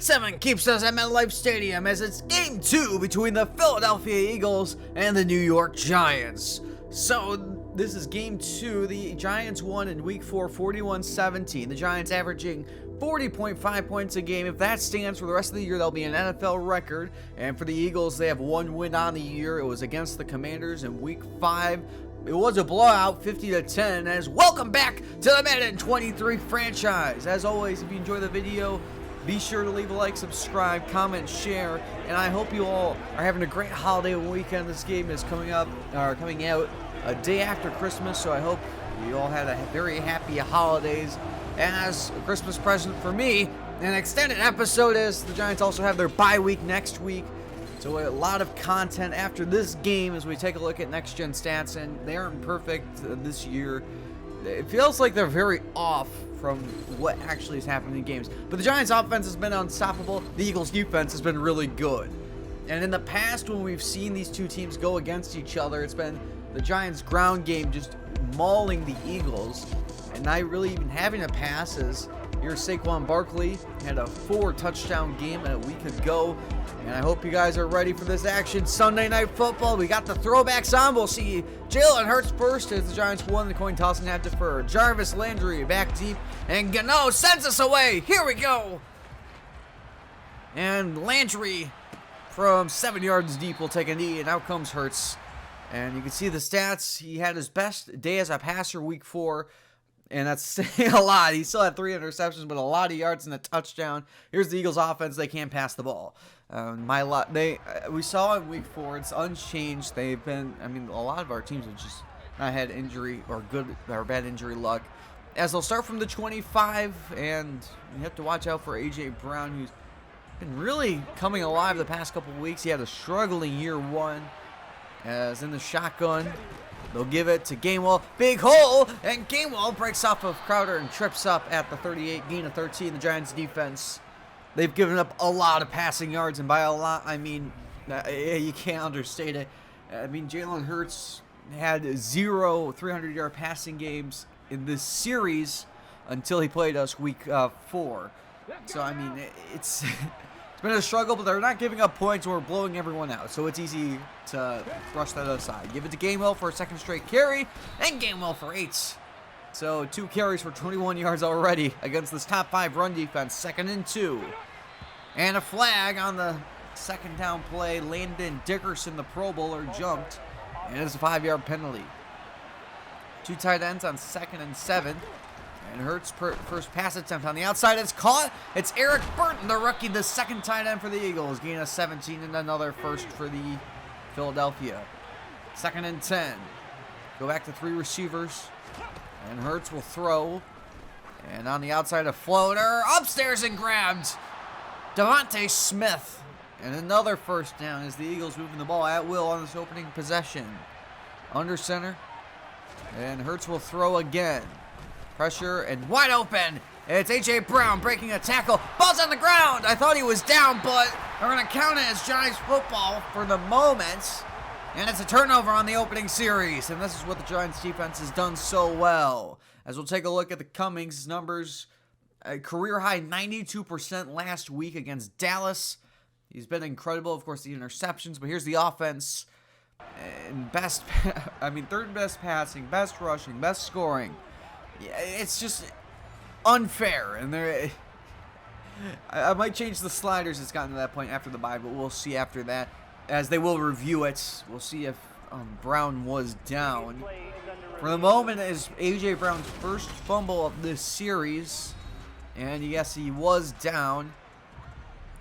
Night 7 keeps us at MetLife Stadium as it's Game 2 between the Philadelphia Eagles and the New York Giants. So this is Game 2. The Giants won in Week 4, 41-17. The Giants averaging 40.5 points a game. If that stands for the rest of the year, that'll be an NFL record. And for the Eagles, they have one win on the year. It was against the Commanders in Week 5. It was a blowout, 50-10. As welcome back to the Madden 23 franchise. As always, if you enjoy the video, be sure to leave a like, subscribe, comment, share, and I hope you all are having a great holiday weekend. This game is coming out a day after Christmas, so I hope you all had a very happy holidays. And as a Christmas present for me, an extended episode is the Giants also have their bye week next week. So a lot of content after this game as we take a look at next-gen stats, and they aren't perfect this year. It feels like they're very off from what actually is happening in games. But the Giants' offense has been unstoppable. The Eagles' defense has been really good. And in the past, when we've seen these two teams go against each other, it's been the Giants' ground game just mauling the Eagles and not really even having a pass. As here's Saquon Barkley, had a 4-touchdown game a week ago. And I hope you guys are ready for this action. Sunday Night Football. We got the throwbacks on. We'll see Jalen Hurts first as the Giants won the coin toss and had deferred. Jarvis Landry back deep. And Gano sends us away. Here we go. And Landry from 7 yards deep will take a knee. And out comes Hurts. And you can see the stats. He had his best day as a passer Week 4. And that's saying a lot. He still had 3 interceptions, but a lot of yards and a touchdown. Here's the Eagles' offense. They can't pass the ball. We saw in Week 4, it's unchanged. They've been, a lot of our teams have just not had injury or good or bad injury luck. As they'll start from the 25, and you have to watch out for A.J. Brown, who's been really coming alive the past couple of weeks. He had a struggling year 1. As in the shotgun, they'll give it to Gainwell. Big hole, and Gainwell breaks off of Crowder and trips up at the 38, gain of 13. The Giants' defense, they've given up a lot of passing yards, and by a lot, I mean, you can't understate it. Jalen Hurts had 0 300-yard passing games in this series until he played us Week 4. So, it's been a struggle, but they're not giving up points or blowing everyone out, so it's easy to brush that aside. Give it to Gainwell for a second straight carry, and Gainwell for 8. So 2 carries for 21 yards already against this top 5 run defense. 2nd and 2. And a flag on the second down play. Landon Dickerson, the Pro Bowler, jumped, and it's a 5-yard penalty. 2 tight ends on 2nd and 7. And Hurts' first pass attempt on the outside. It's caught. It's Eric Burton, the rookie, the second tight end for the Eagles. Gain of 17 and another first for the Philadelphia. 2nd and 10. Go back to 3 receivers. And Hurts will throw. And on the outside, a floater. Upstairs and grabbed. Devontae Smith. And another first down as the Eagles moving the ball at will on this opening possession. Under center. And Hurts will throw again. Pressure and wide open. It's A.J. Brown breaking a tackle. Ball's on the ground. I thought he was down, but they're going to count it as Giants football for the moment. And it's a turnover on the opening series. And this is what the Giants defense has done so well. As we'll take a look at the Cummings numbers. A career high 92% last week against Dallas. He's been incredible. Of course, the interceptions. But here's the offense. And third best passing, best rushing, best scoring. It's just unfair, and I might change the sliders. It's gotten to that point after the bye, but we'll see after that, as they will review it. We'll see if Brown was down. For the moment, it is A.J. Brown's first fumble of this series, and yes, he was down.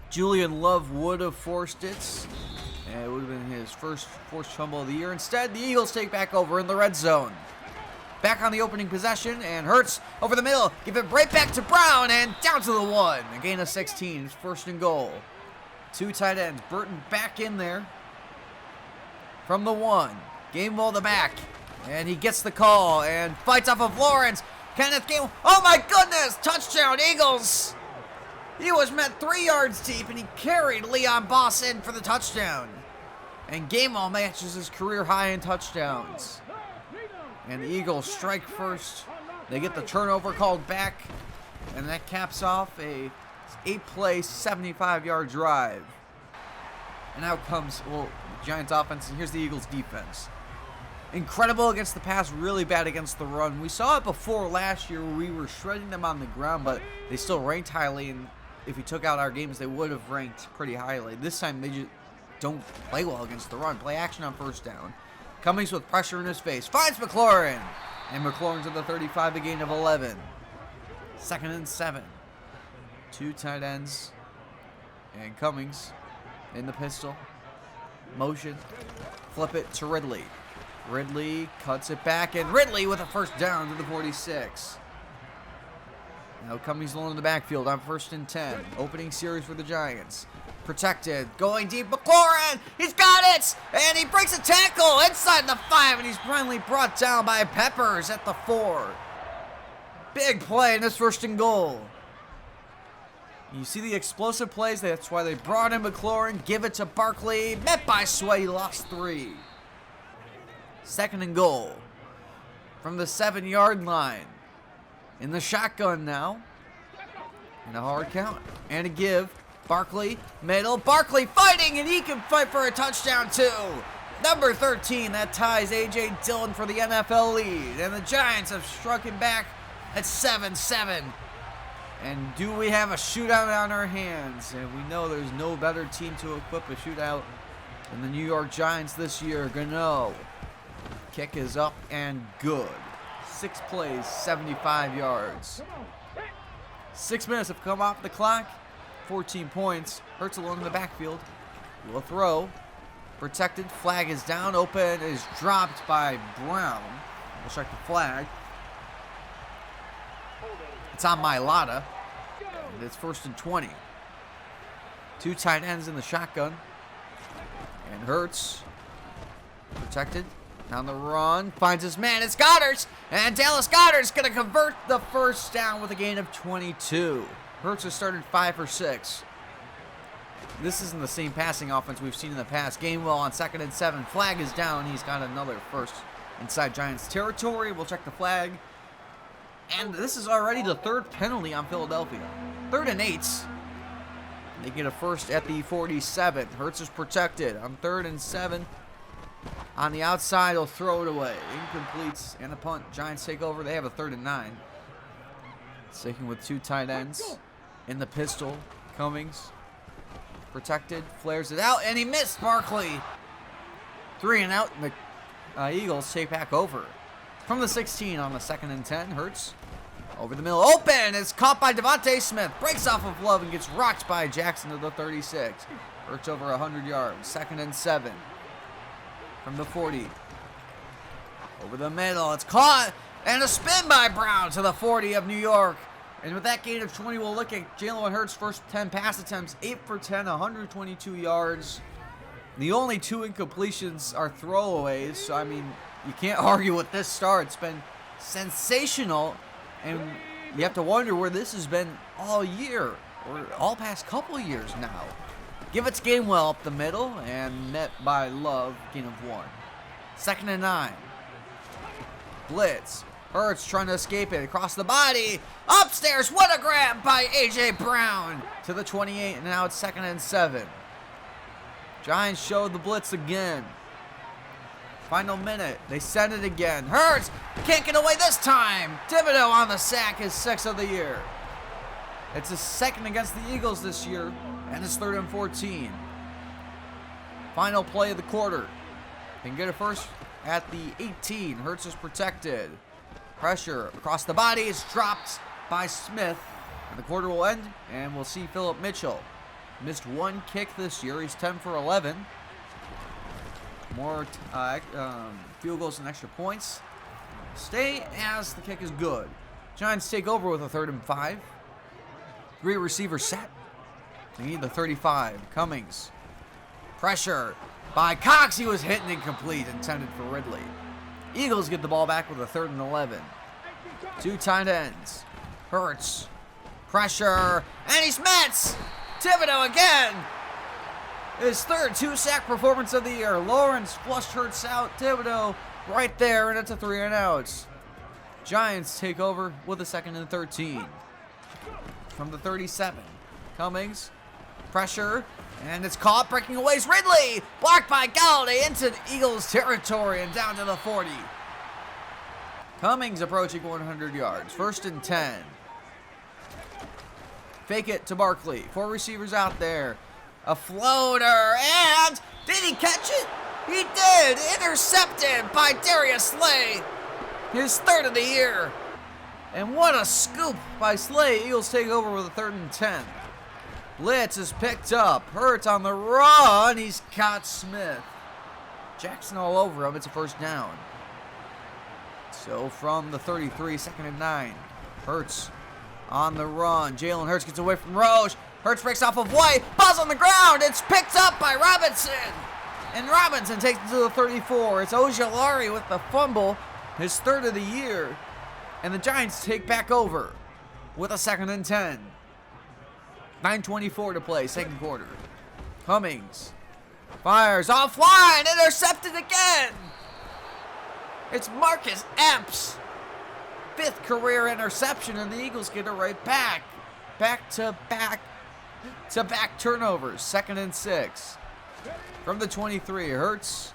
Julian Love would have forced it, and it would have been his first forced fumble of the year. Instead, the Eagles take back over in the red zone. Back on the opening possession, and Hurts over the middle. Give it right back to Brown, and down to the 1. A gain of 16, 1st and goal. 2 tight ends. Burton back in there. From the 1. Gainwell the back. And he gets the call, and fights off of Lawrence. Kenneth Gainwell. Oh my goodness! Touchdown, Eagles! He was met 3 yards deep, and he carried Leon Boss in for the touchdown. And Gainwell matches his career high in touchdowns. And the Eagles strike first. They get the turnover called back. And that caps off a 8-play, 75-yard drive. And out comes, well, the Giants offense, and here's the Eagles defense. Incredible against the pass, really bad against the run. We saw it before last year where we were shredding them on the ground, but they still ranked highly, and if you took out our games, they would have ranked pretty highly. This time, they just don't play well against the run. Play action on first down. Cummings with pressure in his face. Finds McLaurin. And McLaurin's at the 35, a gain of 11. 2nd and 7. 2 tight ends. And Cummings in the pistol. Motion. Flip it to Ridley. Ridley cuts it back, and Ridley with a first down to the 46. Now Cummings alone in the backfield on 1st and 10. Opening series for the Giants. Protected, going deep, McLaurin, he's got it, and he breaks a tackle inside the 5, and he's finally brought down by Peppers at the 4. Big play in this 1st and goal. You see the explosive plays, that's why they brought in McLaurin, give it to Barkley, met by Sweat, he lost 3. 2nd and goal from the 7-yard line. In the shotgun now, in a hard count, and a give. Barkley, middle, Barkley fighting, and he can fight for a touchdown too. Number 13, that ties A.J. Dillon for the NFL lead. And the Giants have struck him back at 7-7. And do we have a shootout on our hands? And we know there's no better team to equip a shootout than the New York Giants this year. Gano. Kick is up and good. 6 plays, 75 yards. 6 minutes have come off the clock. 14 points. Hurts alone in the backfield. Will throw. Protected. Flag is down. Open is dropped by Brown. We'll check the flag. It's on Mailata. And it's 1st and 20. 2 tight ends in the shotgun. And Hurts. Protected. On the run. Finds his man. It's Goddard's. And Dallas Goedert's going to convert the first down with a gain of 22. Hurts has started 5 for 6. This isn't the same passing offense we've seen in the past. Gainwell on 2nd and 7. Flag is down. He's got another first inside Giants territory. We'll check the flag. And this is already the 3rd penalty on Philadelphia. 3rd and 8. They get a first at the 47. Hurts is protected on 3rd and 7. On the outside, he'll throw it away. Incomplete and a punt. Giants take over. They have a 3rd and 9. Sticking with 2 tight ends. In the pistol, Cummings. Protected, flares it out, and he missed Barkley. 3 and out, and the Eagles take back over. From the 16 on the 2nd and 10, Hurts. Over the middle, open, it's caught by Devontae Smith. Breaks off of Love and gets rocked by Jackson to the 36. Hurts over 100 yards, 2nd and 7. From the 40. Over the middle, it's caught, and a spin by Brown to the 40 of New York. And with that gain of 20, we'll look at Jalen Hurts' first 10 pass attempts. 8 for 10, 122 yards. The only 2 incompletions are throwaways. So, I mean, you can't argue with this start. It's been sensational. And you have to wonder where this has been all year. Or all past couple years now. Give it to Gainwell up the middle. And met by Love. Gain of 1. 2nd and 9. Blitz. Hurts trying to escape it across the body. Upstairs, what a grab by A.J. Brown to the 28, and now it's 2nd and 7. Giants showed the blitz again. Final minute, they send it again. Hurts can't get away this time. Thibodeau on the sack, his 6th of the year. It's his 2nd against the Eagles this year, and it's 3rd and 14. Final play of the quarter. Can get it first at the 18. Hurts is protected. Pressure across the body is dropped by Smith. And the quarter will end, and we'll see Phillip Mitchell. Missed 1 kick this year. He's 10 for 11. More field goals and extra points. Stay as the kick is good. Giants take over with a 3rd and 5. 3 receivers set. They need the 35. Cummings. Pressure by Cox. He was hit and incomplete, intended for Ridley. Eagles get the ball back with a 3rd and 11. 2 tight ends. Hurts. Pressure. And he's met. Thibodeau again. His 3rd 2-sack performance of the year. Lawrence flushed Hurts out. Thibodeau right there, and it's a 3 and outs. Giants take over with a 2nd and 13. From the 37. Cummings, pressure, and it's caught. Breaking away is Ridley. Blocked by Galladay into Eagles territory and down to the 40. Cummings approaching 100 yards. 1st and 10. Fake it to Barkley. 4 receivers out there. A floater, and did he catch it? He did. Intercepted by Darius Slay. His 3rd of the year. And what a scoop by Slay. Eagles take over with a 3rd and 10. Blitz is picked up. Hurts on the run. He's caught Smith. Jackson all over him. It's a 1st down. So from the 33, 2nd and 9. Hurts on the run. Jalen Hurts gets away from Roche. Hurts breaks off of White. Ball's on the ground. It's picked up by Robinson. And Robinson takes it to the 34. It's Ojulari with the fumble. His 3rd of the year. And the Giants take back over with a 2nd and 10. 9:24 to play, 2nd quarter. Cummings fires offline. Intercepted again. It's Marcus Epps. 5th career interception, and the Eagles get it right back. Back-to-back turnovers. 2nd and 6. From the 23, Hurts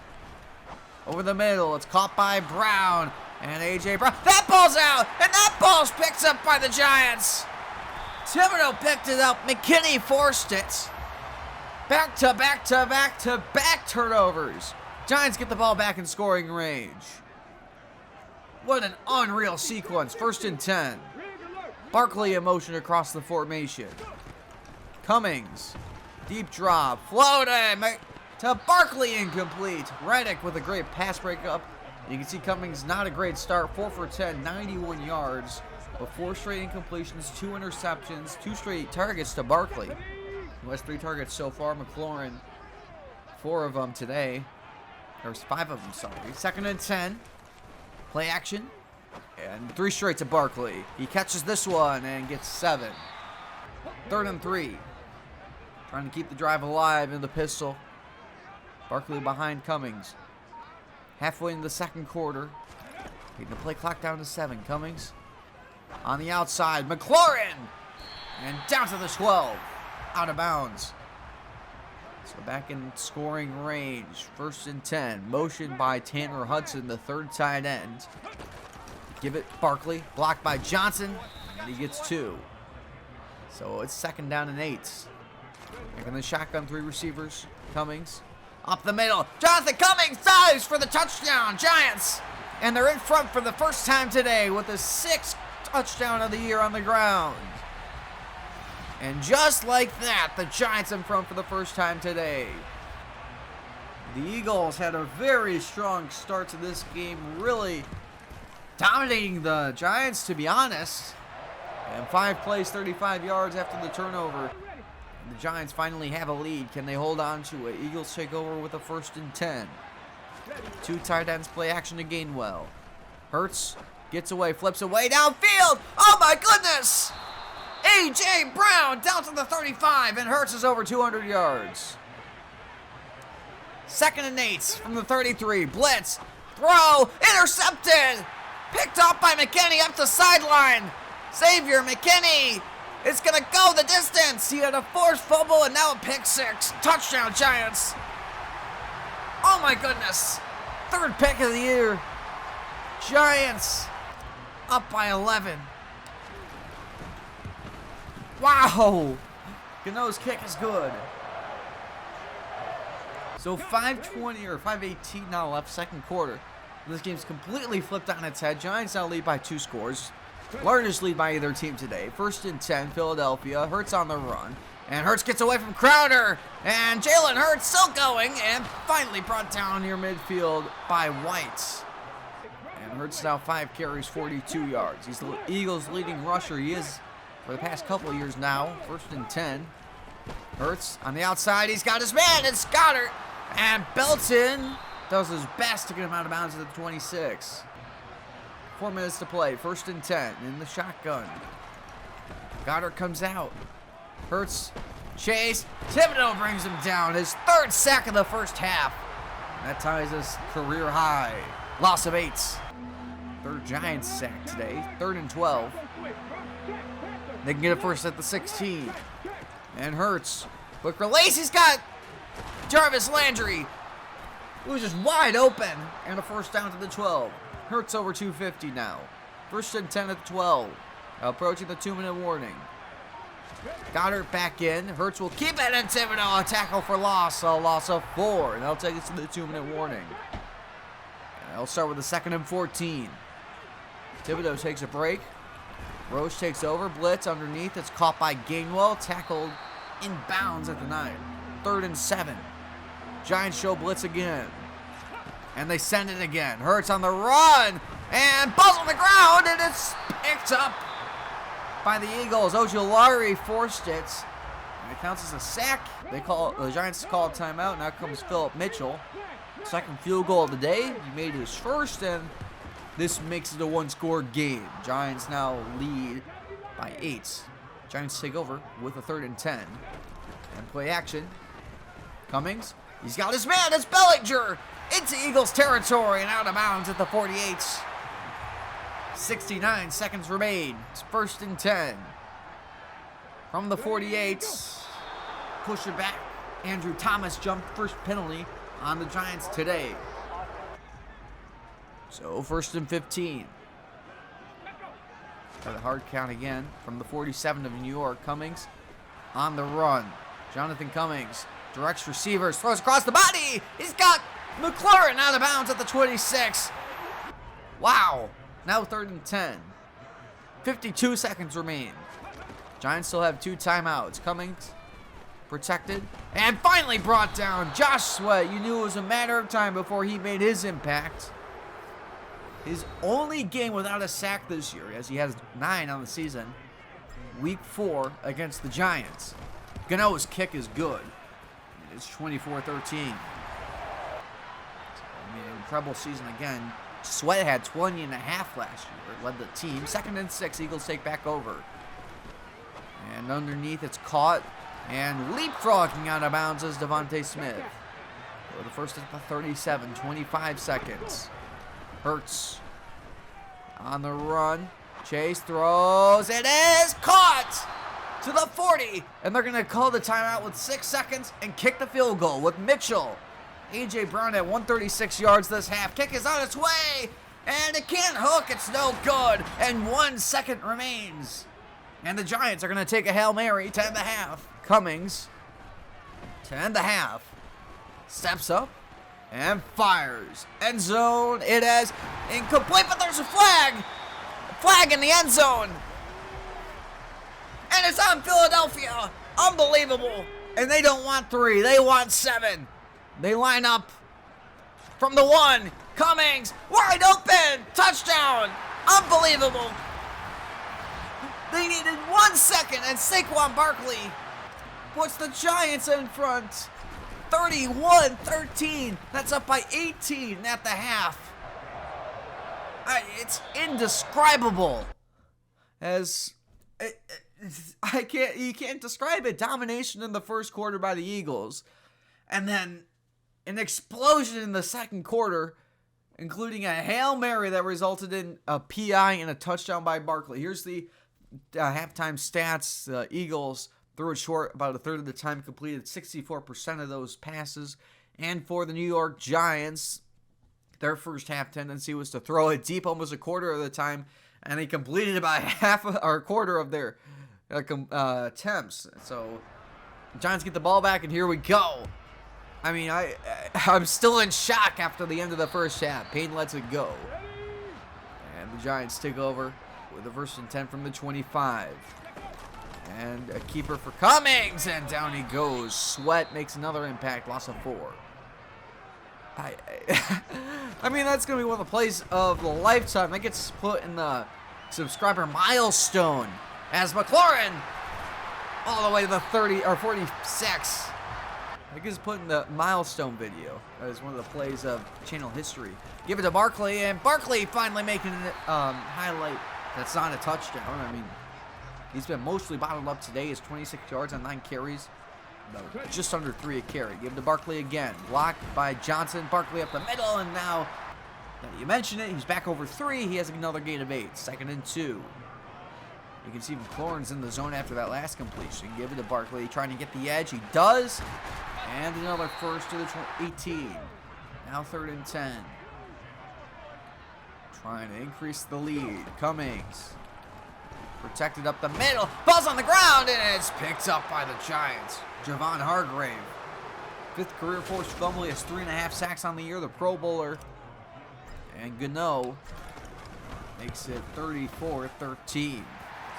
over the middle. It's caught by Brown and A.J. Brown. That ball's out, and that ball's picked up by the Giants. Thibodeau picked it up. McKinney forced it. Back-to-back turnovers. Giants get the ball back in scoring range. What an unreal sequence. 1st and 10. Barkley in motion across the formation. Cummings. Deep drop. Floating to Barkley, incomplete. Reddick with a great pass breakup. You can see Cummings not a great start. 4 for 10, 91 yards. But 4 straight incompletions, 2 interceptions, 2 straight targets to Barkley, who has 3 targets so far. McLaurin, 4 of them today. There's 5 of them, sorry. 2nd and 10. Play action. And 3 straight to Barkley. He catches this one and gets 7. 3rd and 3. Trying to keep the drive alive in the pistol. Barkley behind Cummings. Halfway in the 2nd quarter. Getting the play clock down to 7. Cummings on the outside. McLaurin! And down to the 12. Out of bounds. So back in scoring range. 1st and 10. Motion by Tanner Hudson, the 3rd tight end. Give it Barkley. Blocked by Johnson. And he gets 2. So it's 2nd down and 8. Back in the shotgun, 3 receivers. Cummings. Up the middle. Jonathan Cummings dives for the touchdown. Giants. And they're in front for the first time today with the 6th touchdown of the year on the ground. And just like that, the Giants in front for the first time today. The Eagles had a very strong start to this game, really dominating the Giants, to be honest. And 5 plays, 35 yards after the turnover. And the Giants finally have a lead. Can they hold on to it? Eagles take over with a 1st and 10. 2 tight ends play action to Gainwell. Hurts gets away, flips away downfield. Oh my goodness! A.J. Brown down to the 35, and Hurts is over 200 yards. 2nd and 8 from the 33. Blitz. Throw. Intercepted. Picked up by McKinney up the sideline. Xavier McKinney. It's going to go the distance. He had a forced fumble and now a pick 6. Touchdown, Giants. Oh my goodness. 3rd pick of the year. Giants up by 11. Wow. Gano's kick is good. So 5:20 or 5:18 now left, 2nd quarter. This game's completely flipped on its head. Giants now lead by 2 scores. Largest lead by either team today. 1st and 10, Philadelphia. Hurts on the run. And Hurts gets away from Crowder. And Jalen Hurts still going. And finally brought down near midfield by White. And Hurts now 5 carries, 42 yards. He's the Eagles' leading rusher. He is for the past couple of years now. 1st and 10. Hurts on the outside. He's got his man. It's Goddard. And Belton does his best to get him out of bounds at the 26. 4 minutes to play. 1st and 10 in the shotgun. Goddard comes out. Hurts. Chase. Thibodeau brings him down. His 3rd sack of the first half. That ties us career high. Loss of 8. 3rd Giants sack today. 3rd and 12. They can get it first at the 16. And Hurts. Quick release. He's got Jarvis Landry, who's just wide open. And a first down to the 12. Hurts over 250 now. First and 10 at the 12. Approaching the 2-minute warning. Goddard back in. Hurts will keep it, and Thibodeau, a tackle for loss. A loss of 4. And that'll take us to the 2-minute warning. And they'll start with a 2nd and 14. Thibodeau takes a break. Roche takes over. Blitz underneath. It's caught by Gainwell. Tackled inbounds at the 9. 3rd and 7. Giants show blitz again. And they send it again. Hurts on the run. And balls on the ground. And it's picked up by the Eagles. Ojulari forced it. And it counts as a sack. The Giants call a timeout. Now comes Phillip Mitchell. Second field goal of the day. He made his first, and this makes it a one-score game. Giants now lead by 8. Giants take over with a 3rd and 10. And play action. Cummings. He's got his man. It's Bellinger. Into Eagles territory and out of bounds at the 48. 69 seconds remain. It's 1st and 10. From the 48. Push it back. Andrew Thomas jumped first penalty on the Giants today. So 1st and 15. Got a hard count again from the 47 of New York. Cummings on the run. Jonathan Cummings directs receivers, throws across the body. He's got McLaurin out of bounds at the 26. Wow. Now 3rd and 10. 52 seconds remain. Giants still have 2 timeouts. Cummings protected and finally brought down. Josh Sweat. You knew it was a matter of time before he made his impact. His only game without a sack this year, as he has 9 on the season. Week 4 against the Giants. Gano's kick is good. It's 24-13. Incredible season again. Sweat had 20 and a half last year. Led the team. 2nd and 6. Eagles take back over. And underneath it's caught. And leapfrogging out of bounds is Devontae Smith. So the first at the 37. 25 seconds. Hurts on the run. Chase throws. It is caught to the 40. And they're going to call the timeout with 6 seconds and kick the field goal with Mitchell. A.J. Brown at 136 yards this half. Kick is on its way. And it can't hook. It's no good. And 1 second remains. And the Giants are going to take a Hail Mary to end the half. Cummings to end the half. Steps up and fires. End zone. It is incomplete, but there's a flag. Flag in the end zone. And it's on Philadelphia. Unbelievable. And they don't want 3. They want 7. They line up from the 1. Cummings, wide open. Touchdown. Unbelievable. They needed 1 second, and Saquon Barkley puts the Giants in front. 31-13. That's up by 18 at the half. It's indescribable. You can't describe it. Domination in the first quarter by the Eagles. And then an explosion in the second quarter, including a Hail Mary that resulted in a PI and a touchdown by Barkley. Here's the halftime stats. The Eagles threw it short about a third of the time, completed 64% of those passes. And for the New York Giants, their first half tendency was to throw it deep almost a quarter of the time, and they completed about a quarter of their attempts. So the Giants get the ball back, and here we go. I mean, I'm still in shock after the end of the first half. Payne lets it go. And the Giants take over with a 1st and 10 from the 25. And a keeper for Cummings, and down he goes. Sweat makes another impact, loss of 4. I mean, that's going to be one of the plays of the lifetime. That gets put in the subscriber milestone as McLaurin all the way to the 30 or 46. It gets put in the milestone video as one of the plays of channel history. Give it to Barkley, and Barkley finally making a highlight that's not a touchdown. I mean, he's been mostly bottled up today. He's 26 yards on 9 carries. Just under 3 a carry. Give it to Barkley again. Blocked by Johnson. Barkley up the middle, and now that you mentioned it, he's back over 3. He has another gain of 8. 2nd and 2. You can see McLaurin's in the zone after that last completion. Give it to Barkley, trying to get the edge. He does. And another first to the 18. Now 3rd and 10. Trying to increase the lead. Cummings. Protected up the middle. Ball's on the ground, and it's picked up by the Giants. Javon Hargrave. 5th career forced fumble. He has 3.5 sacks on the year. The Pro Bowler. And Gano makes it 34-13.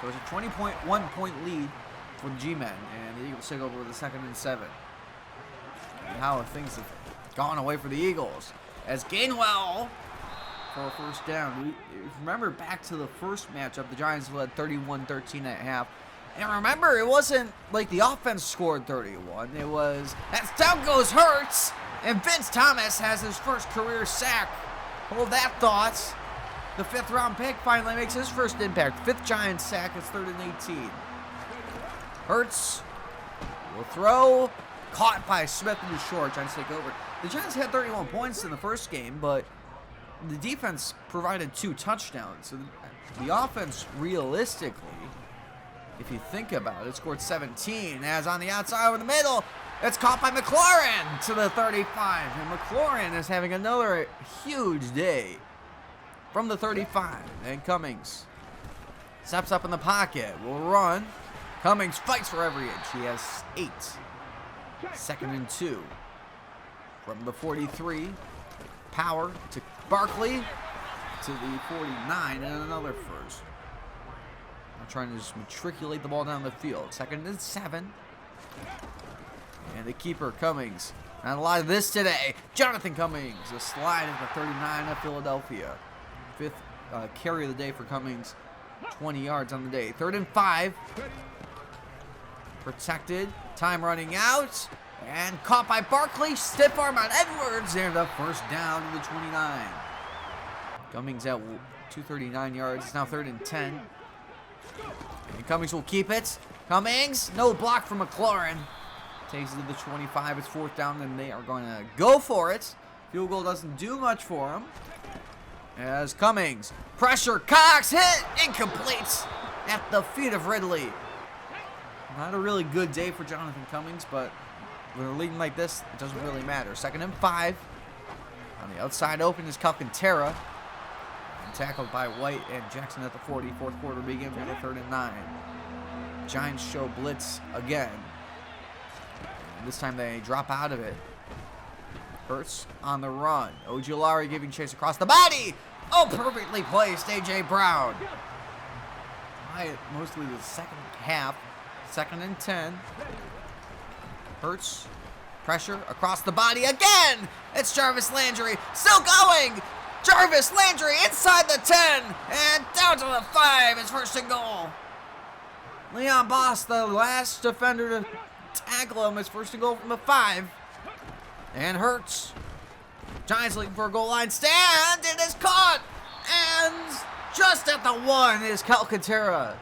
So it's a 20.1-point lead for the G-Men. And the Eagles take over with a 2nd and 7. And how things have gone away for the Eagles. As Gainwell for a first down. Remember back to the first matchup, the Giants led 31-13 at half. And remember, it wasn't like the offense scored 31. It was, that's down goes Hurts. And Vince Thomas has his first career sack. Hold that thought. The 5th round pick finally makes his first impact. 5th Giants sack. It's 3rd and 18. Hurts will throw. Caught by Smith in the short. Giants take over. The Giants had 31 points in the first game, but the defense provided 2 touchdowns. So the offense, realistically, if you think about it, scored 17. As on the outside over the middle, it's caught by McLaurin to the 35. And McLaurin is having another huge day from the 35. And Cummings steps up in the pocket. Will run. Cummings fights for every inch. He has 8. 2nd and 2. From the 43. Power to Barkley to the 49. And another first. I'm trying to just matriculate the ball down the field. 2nd and 7. And the keeper, Cummings. Not a lot of this today. Jonathan Cummings. A slide at the 39 of Philadelphia. 5th carry of the day for Cummings. 20 yards on the day. 3rd and 5. Protected. Time running out. And caught by Barkley. Stiff arm on Edwards. And a first down to the 29. Cummings at 239 yards. It's now 3rd and 10. And Cummings will keep it. Cummings. No block from McLaurin. Takes it to the 25. It's 4th down, and they are going to go for it. Field goal doesn't do much for him. As Cummings. Pressure. Cox. Hit. Incomplete. At the feet of Ridley. Not a really good day for Jonathan Cummings, but when they're leading like this, it doesn't really matter. 2nd and 5. On the outside open is Calcaterra. Tackled by White and Jackson at the 40. 4th quarter begins with a 3rd and 9. Giants show blitz again. And this time they drop out of it. Hurts on the run. Ojulari giving chase across the body. Oh, perfectly placed. A.J. Brown. Mostly the second half. 2nd and 10. Hurts. Pressure across the body again. It's Jarvis Landry. Still going. Jarvis Landry inside the 10 and down to the 5. It's 1st and goal. Leon Boss, the last defender to tackle him, is 1st and goal from the 5. And Hurts. Giants looking for a goal line stand. It is caught. And just at the 1 is Calcaterra.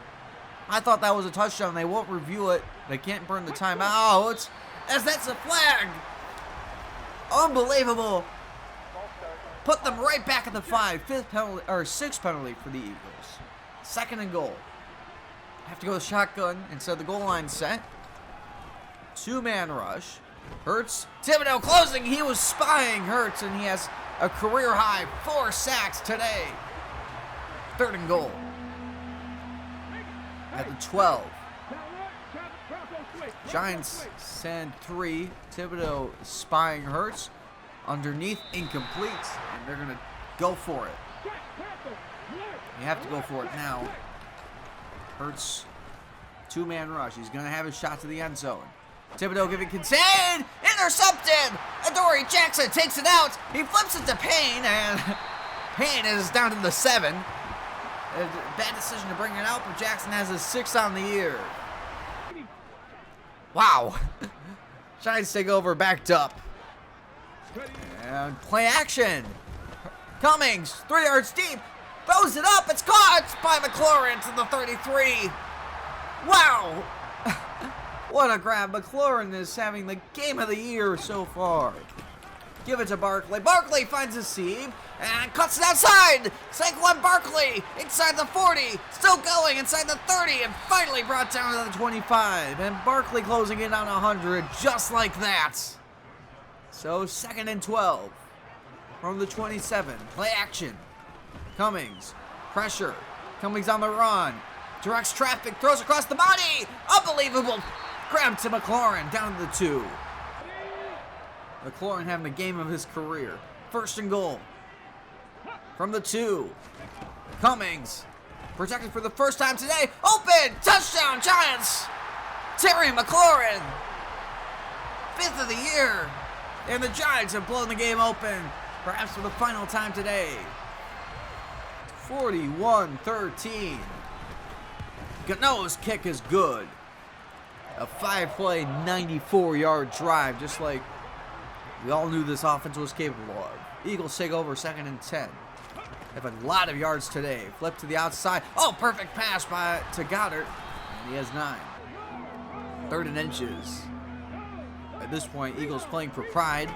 I thought that was a touchdown. They won't review it. They can't burn the timeout. As that's a flag. Unbelievable. Put them right back at the 5. 5th penalty, or 6th penalty for the Eagles. 2nd and goal. Have to go with shotgun instead of the goal line set. 2-man rush. Hurts. Thibodeau closing. He was spying Hurts, and he has a career high 4 sacks today. 3rd and goal. At the 12. Giants send 3. Thibodeau spying Hurts. Underneath, incomplete. And they're going to go for it. You have to go for it now. Hurts. 2-man rush. He's going to have his shot to the end zone. Thibodeau giving contain. Intercepted. Adoree Jackson takes it out. He flips it to Payne. And Payne is down to the 7. Bad decision to bring it out, but Jackson has a 6 on the year. Wow. Giants take over, backed up. And play action. Cummings, 3 yards deep. Throws it up. It's caught by McLaurin to the 33. Wow. What a grab. McLaurin is having the game of the year so far. Give it to Barkley. Barkley finds a seam and cuts it outside. Saquon Barkley inside the 40. Still going inside the 30 and finally brought down to the 25. And Barkley closing in on 100 just like that. So 2nd and 12 from the 27. Play action. Cummings. Pressure. Cummings on the run. Directs traffic. Throws across the body. Unbelievable. Grab to McLaurin. Down to the 2. McLaurin having the game of his career. 1st and goal. From the 2. Cummings. Protected for the first time today. Open. Touchdown Giants. Terry McLaurin. 5th of the year. And the Giants have blown the game open. Perhaps for the final time today. 41-13. Gano's kick is good. A 5-play, 94-yard drive, just like we all knew this offense was capable of. Eagles take over 2nd and 10. They have a lot of yards today. Flip to the outside. Oh, perfect pass to Goddard. And he has 9. 3rd and inches. At this point, Eagles playing for pride.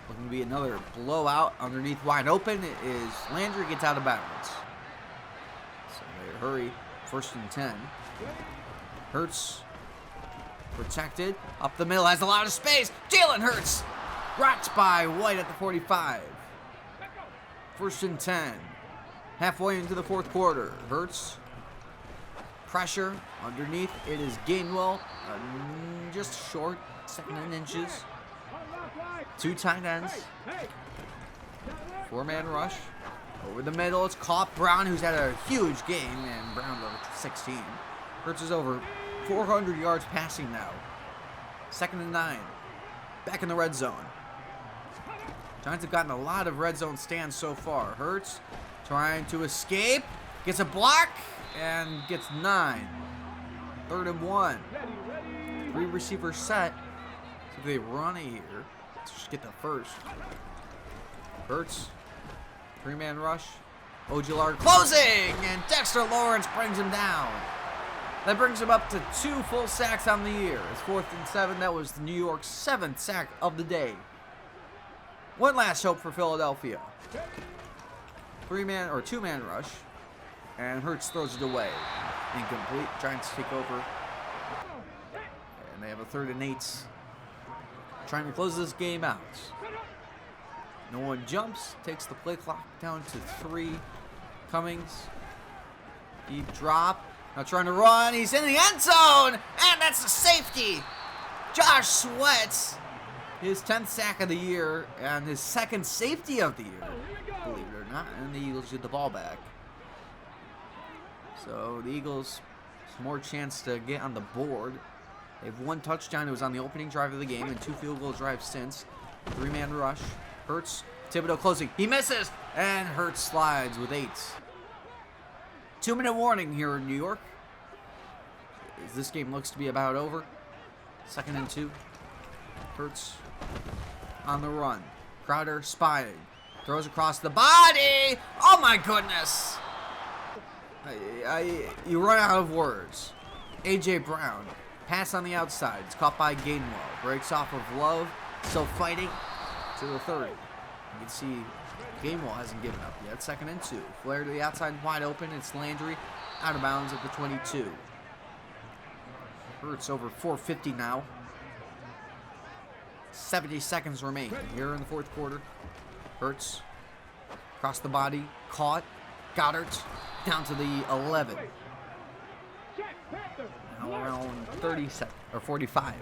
Looking to be another blowout. Underneath wide open is Landry, gets out of bounds. So they hurry. 1st and 10. Hurts protected. Up the middle, has a lot of space. Jalen Hurts. Rocked by White at the 45. 1st and 10. Halfway into the 4th quarter. Hurts. Pressure. Underneath, it is Gainwell. Just short. 2nd and inches. 2 tight ends. 4-man rush. Over the middle, it's caught. Brown, who's had a huge game, and Brown over 16. Hurts is over 400 yards passing now. 2nd and 9. Back in the red zone. Giants have gotten a lot of red zone stands so far. Hurts trying to escape. Gets a block and gets 9. 3rd and 1. 3 receivers set. So they run it here. Let's just get the first. Hurts. 3-man rush. Ojulari closing, and Dexter Lawrence brings him down. That brings him up to 2 full sacks on the year. It's 4th and 7. That was New York's 7th sack of the day. One last hope for Philadelphia. 3-man or 2-man rush, and Hurts throws it away. Incomplete. Giants take over, and they have a 3rd and 8. Trying to close this game out. No one jumps. Takes the play clock down to 3. Cummings. Deep drop. Now trying to run. He's in the end zone. And that's a safety. Josh Sweat. His 10th sack of the year. And his 2nd safety of the year. Believe it or not. And the Eagles get the ball back. So the Eagles, some more chance to get on the board. They have 1 touchdown. It was on the opening drive of the game. And 2 field goal drives since. 3-man rush. Hurts. Thibodeau closing. He misses. And Hurts slides with 8. 2-minute warning here in New York. As this game looks to be about over. 2nd and 2. Hurts on the run. Crowder spying. Throws across the body. Oh my goodness. You run out of words. A.J. Brown. Pass on the outside. It's caught by Gainwell. Breaks off of Love. Still fighting to the 30. You can see Gainwell hasn't given up yet. 2nd and 2. Flare to the outside, wide open. It's Landry out of bounds at the 22. Hurts over 450 now. 70 seconds remain here in the 4th quarter. Hurts across the body, caught. Goddard down to the 11. Now around 30 seconds or 45.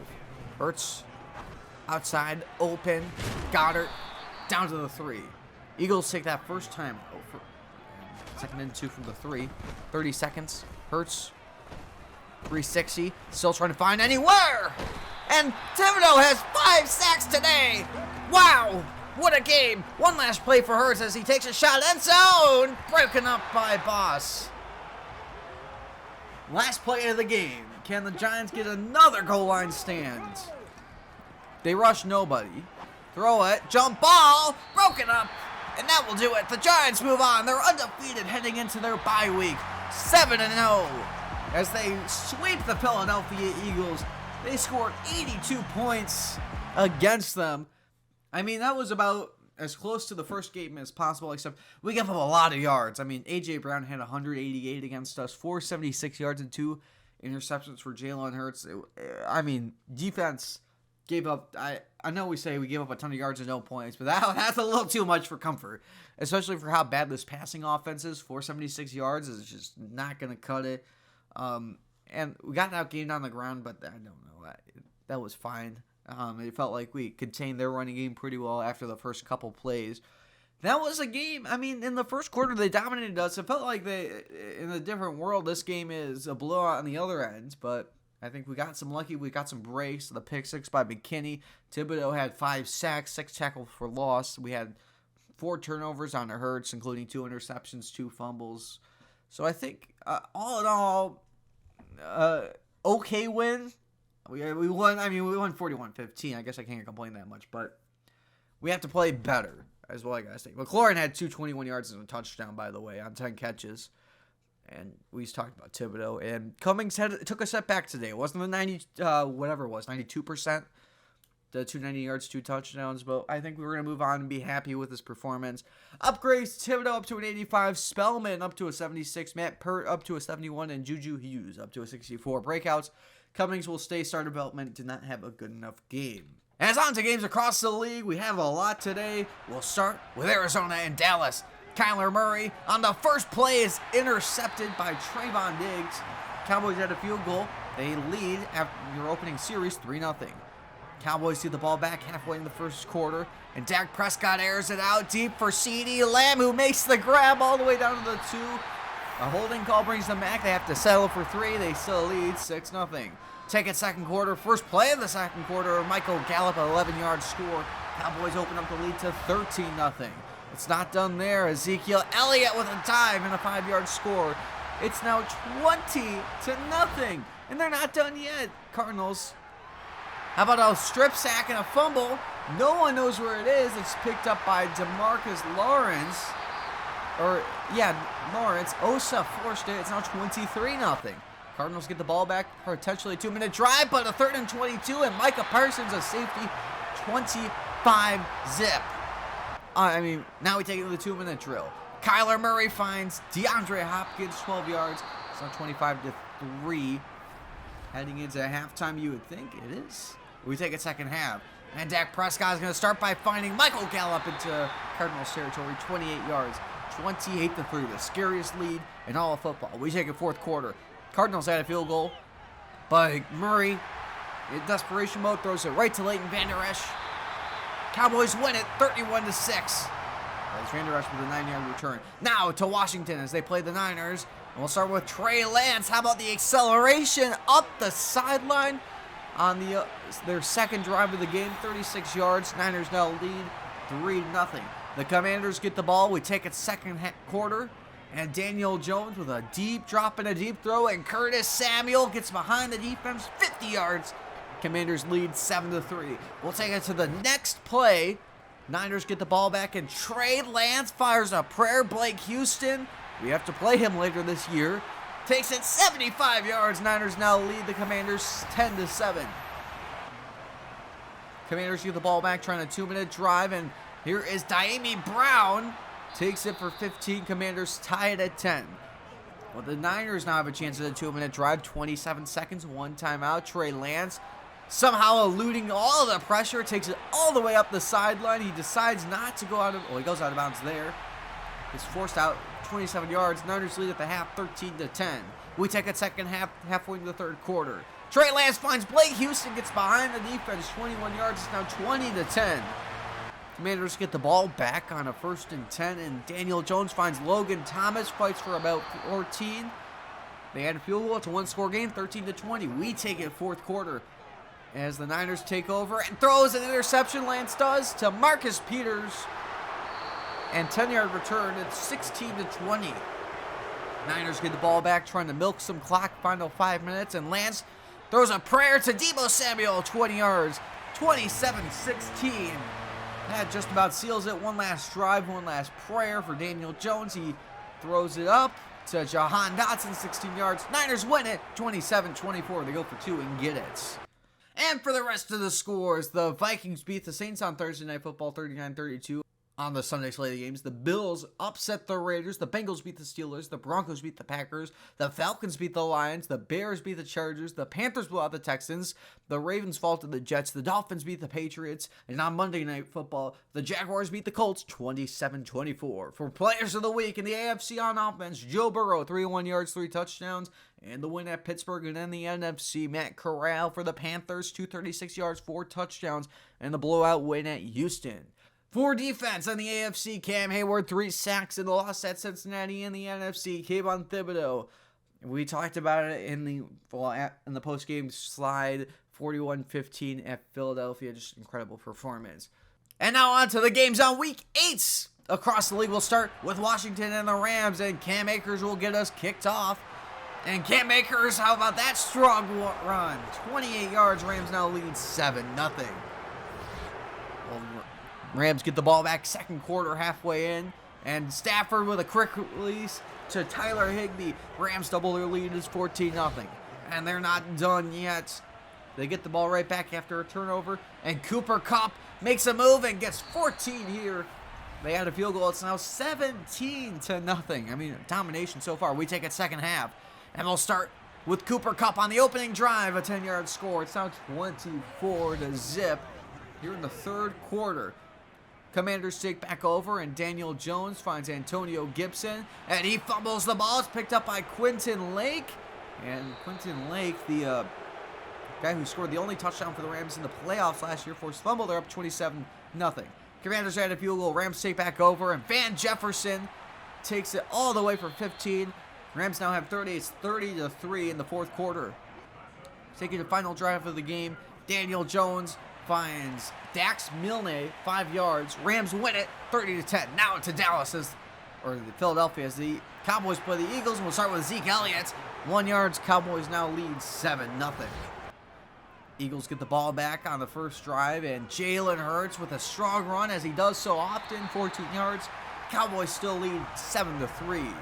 Hurts outside, open. Goddard down to the 3. Eagles take that first time over. 2nd and 2 from the 3. 30 seconds. Hurts. 360. Still trying to find anywhere. And Thibodeau has 5 sacks today. Wow. What a game. One last play for Hurts as he takes a shot. End zone. Broken up by Boss. Last play of the game. Can the Giants get another goal line stand? They rush nobody. Throw it. Jump ball. Broken up. And that will do it. The Giants move on. They're undefeated heading into their bye week. 7-0. As they sweep the Philadelphia Eagles. They scored 82 points against them. I mean, that was about as close to the first game as possible, except we gave up a lot of yards. I mean, A.J. Brown had 188 against us, 476 yards and 2 interceptions for Jalen Hurts. I mean, defense gave up. I know we say we gave up a ton of yards and no points, but that's a little too much for comfort, especially for how bad this passing offense is. 476 yards is just not going to cut it. And we got outgained on the ground, but I don't know. That was fine. It felt like we contained their running game pretty well after the first couple plays. That was a game. I mean, in the first quarter, they dominated us. It felt like in a different world, this game is a blowout on the other end. But I think we got some lucky. We got some breaks. The pick six by McKinney. Thibodeau had 5 sacks, 6 tackles for loss. We had 4 turnovers on the Hurts, including 2 interceptions, 2 fumbles. So I think, all in all, okay win. We won. I mean, we won 41-15. I guess I can't complain that much, but we have to play better, is what I gotta say. McLaurin had 221 yards and a touchdown, by the way, on 10 catches. And we just talked about Thibodeau. And Cummings took a step back today. It wasn't the 92%. The 290 yards, 2 touchdowns. But I think we're going to move on and be happy with his performance. Upgrades, Thibodeau up to an 85. Spellman up to a 76. Matt Pert up to a 71. And Juju Hughes up to a 64. Breakouts, Cummings will stay star development. Did not have a good enough game. As on to games across the league, we have a lot today. We'll start with Arizona and Dallas. Kyler Murray on the first play is intercepted by Trayvon Diggs. Cowboys had a field goal. They lead after your opening series 3-0. Cowboys see the ball back halfway in the first quarter, and Dak Prescott airs it out deep for CeeDee Lamb, who makes the grab all the way down to the 2. A holding call brings them back. They have to settle for 3. They still lead 6-0. Take it second quarter. First play of the second quarter. Michael Gallup, 11-yard score. Cowboys open up the lead to 13-0. It's not done there. Ezekiel Elliott with a dive and a 5-yard score. It's now 20-0, and they're not done yet. Cardinals. How about a strip sack and a fumble? No one knows where it is. It's picked up by DeMarcus Lawrence. Lawrence. Osa forced it. It's now 23-0. Cardinals get the ball back, potentially a 2-minute drive, but a 3rd and 22, and Micah Parsons, a safety, 25-zip. Now we take it to the 2-minute drill. Kyler Murray finds DeAndre Hopkins, 12 yards. It's now 25-3. Heading into halftime, you would think it is. We take it second half. And Dak Prescott is going to start by finding Michael Gallup into Cardinals territory, 28 yards, 28-3, the scariest lead in all of football. We take it fourth quarter. Cardinals had a field goal, but Murray, in desperation mode, throws it right to Leighton Vander Esch. Cowboys win it 31-6. As Vander Esch with a 9-yard return. Now to Washington as they play the Niners. And we'll start with Trey Lance. How about the acceleration up the sideline on their second drive of the game, 36 yards. Niners now lead 3-0. The Commanders get the ball. We take it second quarter. And Daniel Jones with a deep drop and a deep throw. And Curtis Samuel gets behind the defense, 50 yards. Commanders lead 7-3. We'll take it to the next play. Niners get the ball back, and Trey Lance fires a prayer. Blake Houston, we have to play him later this year, takes it 75 yards. Niners now lead the Commanders 10-7. Commanders get the ball back, trying a 2-minute drive, and here is Daimi Brown. Takes it for 15. Commanders tie it at 10. Well, the Niners now have a chance at a 2-minute drive. 27 seconds, 1 timeout. Trey Lance somehow eluding all of the pressure, takes it all the way up the sideline. He decides not to go out of, he goes out of bounds there. He's forced out 27 yards. Niners lead at the half, 13-10. We take a second half, halfway into the third quarter. Trey Lance finds Blake Houston, gets behind the defense, 21 yards. It's now 20-10. Commanders get the ball back on a 1st and 10, and Daniel Jones finds Logan Thomas, fights for about 14. They had a field goal. It's a 1-score game, 13-20. We take it fourth quarter as the Niners take over and throws an interception. Lance does to Marcus Peters, and 10-yard return. It's 16-20. Niners get the ball back, trying to milk some clock, final 5 minutes, and Lance throws a prayer to Deebo Samuel, 20 yards, 27-16. That just about seals it. One last drive, one last prayer for Daniel Jones. He throws it up to Jahan Dotson, 16 yards. Niners win it, 27-24. They go for 2 and get it. And for the rest of the scores, the Vikings beat the Saints on Thursday Night Football 39-32. On the Sunday slate of games, the Bills upset the Raiders, the Bengals beat the Steelers, the Broncos beat the Packers, the Falcons beat the Lions, the Bears beat the Chargers, the Panthers blew out the Texans, the Ravens faulted the Jets, the Dolphins beat the Patriots, and on Monday Night Football, the Jaguars beat the Colts 27-24. For players of the week in the AFC on offense, Joe Burrow, 301 yards, 3 touchdowns, and the win at Pittsburgh. And in the NFC, Matt Corral for the Panthers, 236 yards, 4 touchdowns, and the blowout win at Houston. For defense on the AFC, Cam Hayward, 3 sacks in the loss at Cincinnati. In the NFC, Kayvon Thibodeau. We talked about it in the post-game slide, 41-15 at Philadelphia. Just incredible performance. And now on to the games on Week 8. Across the league, we'll start with Washington and the Rams, and Cam Akers will get us kicked off. And Cam Akers, how about that strong run? 28 yards, Rams now lead 7-0. Rams get the ball back second quarter halfway in, and Stafford with a quick release to Tyler Higbee. Rams double their lead, is 14-0. And they're not done yet. They get the ball right back after a turnover, and Cooper Kupp makes a move and gets 14 here. They had a field goal. It's now 17-0. I mean, domination so far. We take it second half, and we'll start with Cooper Kupp on the opening drive, a 10-yard score. It's now 24-0 here in the third quarter. Commanders take back over, and Daniel Jones finds Antonio Gibson, and he fumbles the ball. It's picked up by Quentin Lake. And Quentin Lake, the guy who scored the only touchdown for the Rams in the playoffs last year, forced fumble. They're up 27-0. Commanders had a field goal. Rams take back over, and Van Jefferson takes it all the way for 15. Rams now have 30. It's 30-3 in the fourth quarter. Taking the final drive of the game, Daniel Jones finds Dax Milne, 5 yards. Rams win it 30-10. Now to Dallas or Philadelphia as the Cowboys play the Eagles. And we'll start with Zeke Elliott. 1 yard. Cowboys now lead 7-0. Eagles get the ball back on the first drive, and Jalen Hurts with a strong run as he does so often, 14 yards. Cowboys still lead 7-3.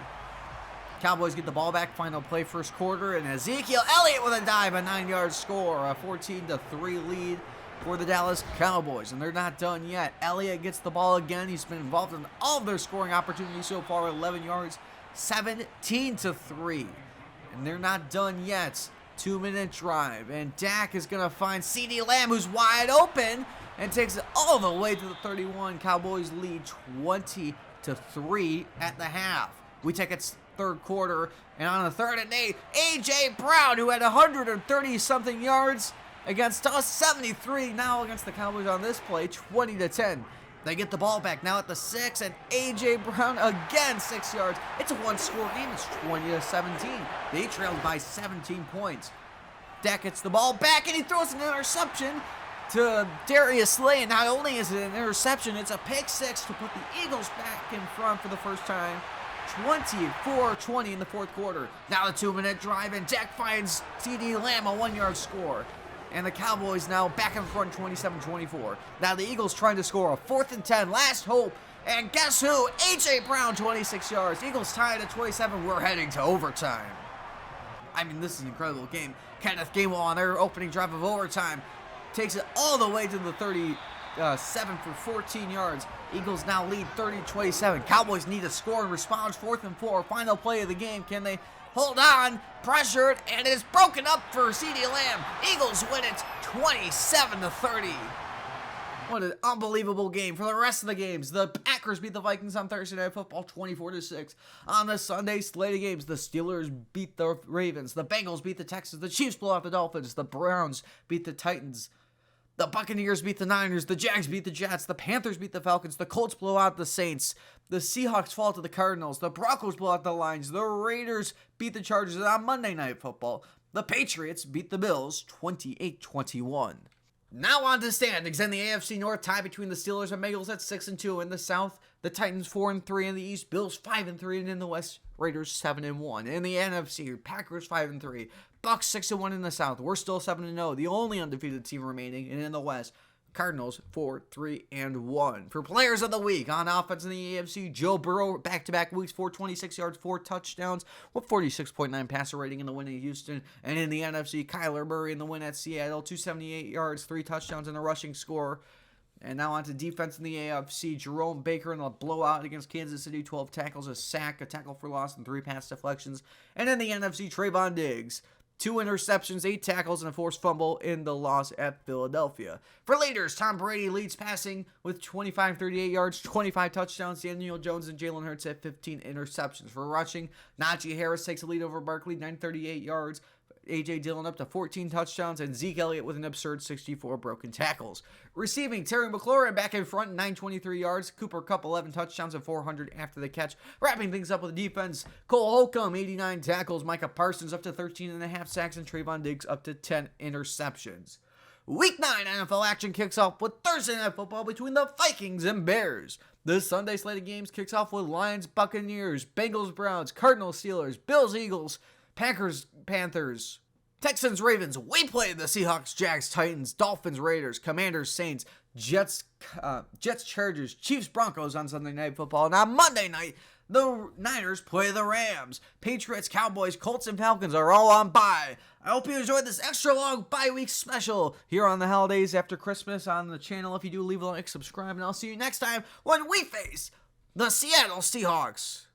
Cowboys get the ball back, final play first quarter, and Ezekiel Elliott with a dive, a 9-yard score, a 14-3 lead for the Dallas Cowboys, and they're not done yet. Elliott gets the ball again. He's been involved in all of their scoring opportunities so far, 11 yards, 17-3, and they're not done yet. 2-minute drive, and Dak is going to find CeeDee Lamb, who's wide open, and takes it all the way to the 31. Cowboys lead 20-3 at the half. We take it third quarter, and on a 3rd and 8, A.J. Brown, who had 130-something yards against us, 73 now against the Cowboys on this play, 20-10. They get the ball back now at the 6, and A.J. Brown again, 6 yards. It's a one-score game. It's 20-17. They trailed by 17 points. Dak gets the ball back, and he throws an interception to Darius Slay. And not only is it an interception, it's a pick 6 to put the Eagles back in front for the first time. 24-20 in the fourth quarter. Now the 2-minute drive, and Dak finds CeeDee Lamb, a 1-yard score. And the Cowboys now back in front, 27-24. Now the Eagles trying to score a 4th and 10, last hope. And guess who? A.J. Brown, 26 yards. Eagles tied at 27. We're heading to overtime. I mean, this is an incredible game. Kenneth Gainwell on their opening drive of overtime takes it all the way to the 37 for 14 yards. Eagles now lead 30-27. Cowboys need to score and respond. 4th and 4. Final play of the game. Can they hold on? Pressured, and it is broken up for CeeDee Lamb. Eagles win it 27-30. What an unbelievable game. For the rest of the games, the Packers beat the Vikings on Thursday Night Football 24-6. On the Sunday slate of games, the Steelers beat the Ravens. The Bengals beat the Texans. The Chiefs blow out the Dolphins. The Browns beat the Titans. The Buccaneers beat the Niners. The Jags beat the Jets. The Panthers beat the Falcons. The Colts blow out the Saints. The Seahawks fall to the Cardinals. The Broncos blow out the Lions. The Raiders beat the Chargers. And on Monday Night Football, the Patriots beat the Bills 28-21. Now on to standings. In the AFC North, tie between the Steelers and Bengals at 6-2. In the South, the Titans 4-3. In the East, Bills 5-3. And in the West, Raiders 7-1. In the NFC, Packers 5-3. Bucks 6-1 in the South. We're still 7-0, the only undefeated team remaining. And in the West, Cardinals 4-3-1. For players of the week, on offense in the AFC, Joe Burrow, back-to-back weeks, 426 yards, 4 touchdowns, with 46.9 passer rating in the win at Houston. And in the NFC, Kyler Murray in the win at Seattle, 278 yards, 3 touchdowns, and a rushing score. And now on to defense in the AFC. Jerome Baker in a blowout against Kansas City, 12 tackles, a sack, a tackle for loss, and 3 pass deflections. And in the NFC, Trayvon Diggs, 2 interceptions, 8 tackles, and a forced fumble in the loss at Philadelphia. For leaders, Tom Brady leads passing with 38 yards, 25 touchdowns. Daniel Jones and Jalen Hurts at 15 interceptions. For rushing, Najee Harris takes a lead over Barkley, 938 yards. A.J. Dillon up to 14 touchdowns, and Zeke Elliott with an absurd 64 broken tackles. Receiving, Terry McLaurin back in front, 923 yards. Cooper Kupp, 11 touchdowns and 400 after the catch. Wrapping things up with defense, Cole Holcomb, 89 tackles. Micah Parsons up to 13.5 sacks, and Trayvon Diggs up to 10 interceptions. Week 9 NFL action kicks off with Thursday Night Football between the Vikings and Bears. This Sunday slate of games kicks off with Lions, Buccaneers, Bengals, Browns, Cardinals, Steelers, Bills, Eagles, Packers, Panthers, Texans, Ravens. We play the Seahawks, Jags, Titans, Dolphins, Raiders, Commanders, Saints, Jets, Chargers, Chiefs, Broncos on Sunday Night Football. And on Monday night, the Niners play the Rams. Patriots, Cowboys, Colts, and Falcons are all on bye. I hope you enjoyed this extra long bye week special here on the holidays after Christmas on the channel. If you do, leave a like, subscribe, and I'll see you next time when we face the Seattle Seahawks.